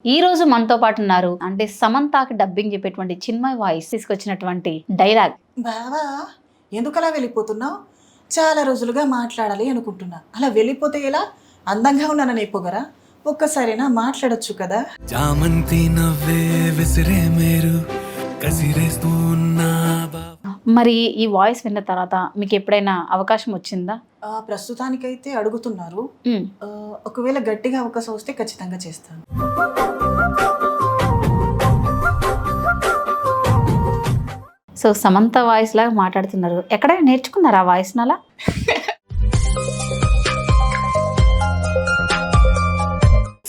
ఈ రోజు మనతో పాటు ఉన్నారు అంటే సమంతకి డబ్బింగ్ చెప్పేటువంటి చిన్మయ్ వాయిస్ తీసుకొచ్చినటువంటి డైలాగ్. బావా ఎందుకలా వెళ్ళిపోతున్నావు? చాలా రోజులుగా మాట్లాడాలి అనుకుంటున్నా. అలా వెళ్ళిపోతే ఎలా? అందంగా ఉన్నానని పొగరా? ఒక్కసారైనా మాట్లాడొచ్చు కదా. జామంతి నవ్వే విసిరే మేరు కసిరేస్తూ ఉన్నా మరి ఈ వాయిస్ విన్న తర్వాత మీకు ఎప్పుడైనా అవకాశం వచ్చిందా? ప్రస్తుతానికైతే అడుగుతున్నారు. ఒకవేళ గట్టిగా అవకాశం వస్తే ఖచ్చితంగా చేస్తాను. సో సమంత వాయిస్ లాగా మాట్లాడుతున్నారు. ఎక్కడైనా నేర్చుకున్నారా ఆ వాయిస్ నలా?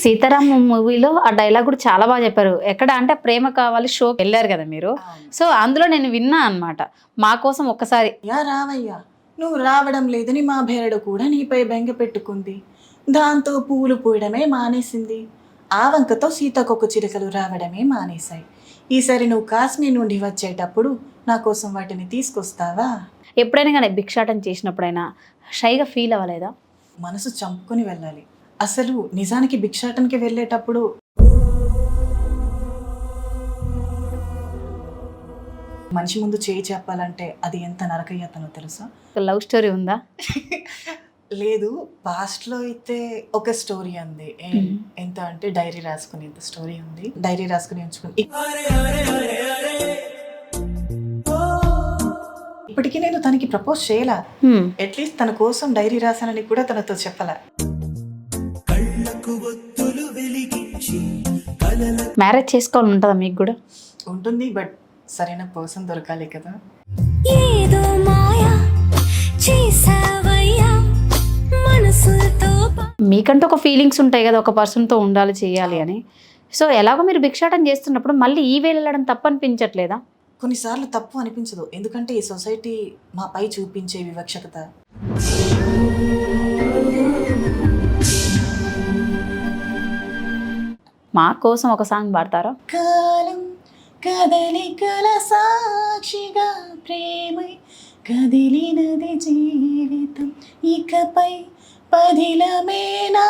సీతారాం మూవీలో ఆ డైలాగ్ కూడా చాలా బాగా చెప్పారు. ఎక్కడ అంటే ప్రేమ కావాలి షోకి వెళ్ళారు కదా మీరు. సో అందులో నేను విన్నా అన్నమాట. మా కోసం ఒక్కసారి రావయ్యా, నువ్వు రావడం లేదని మా భేరడు కూడా నీపై బెంగ పెట్టుకుంది. దాంతో పూలు పూయడమే మానేసింది. ఆ వంకతో సీతాకొక చిలుకలు రావడమే మానేశాయి. ఈసారి నువ్వు కాశ్మీర్ నుండి వచ్చేటప్పుడు నా కోసం వాటిని తీసుకొస్తావా? ఎప్పుడైనా కానీ భిక్షాటం చేసినప్పుడైనా షైగా ఫీల్ అవ్వలేదా? మనసు చంపుకొని వెళ్ళాలి. అసలు నిజానికి భిక్షాటనకి వెళ్ళేటప్పుడు మనిషి ముందు చేయి చెప్పాలంటే అది ఎంత నరకయ్యతనో తెలుసా? లవ్ స్టోరీ ఉందా? లేదు, పాస్ట్లో అయితే ఒక స్టోరీ ఉంది. ఎంత అంటే డైరీ రాసుకునేంత స్టోరీ ఉంది. డైరీ రాసుకుని ఉంచుకుని ఇప్పటికీ నేను తనకి ప్రపోజ్ చేయలా. అట్లీస్ట్ తన కోసం డైరీ రాశానని కూడా తనతో చెప్పలా. మ్యారేజ్ చేసుకోవాలని ఉంటుందా మీకు కూడా? ఉంటుంది, బట్ సరైన పర్సన్ దొరకాలి కదా. మీకంటూ ఒక ఫీలింగ్స్ ఉంటాయి కదా, ఒక పర్సన్తో ఉండాలి చేయాలి అని. సో ఎలాగో మీరు భిక్షాటం చేస్తున్నప్పుడు మళ్ళీ ఈ వేలు వెళ్ళడం తప్పు అనిపించట్లేదా? కొన్నిసార్లు తప్పు అనిపించదు, ఎందుకంటే ఈ సొసైటీ మాపై చూపించే వివక్షత. మా కోసం ఒక సాంగ్ పాడతారా? కాలం కదలికల సాక్షిగా ప్రేమై కదిలినది జీవితం, ఇకపై పదిలమే నా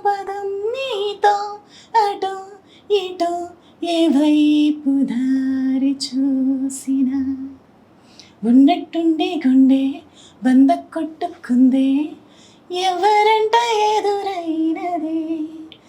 పదం, నీతో అటు ఇటు ఏ వైపు దారి చూసినా ఉన్నట్టుండి గుండె బంద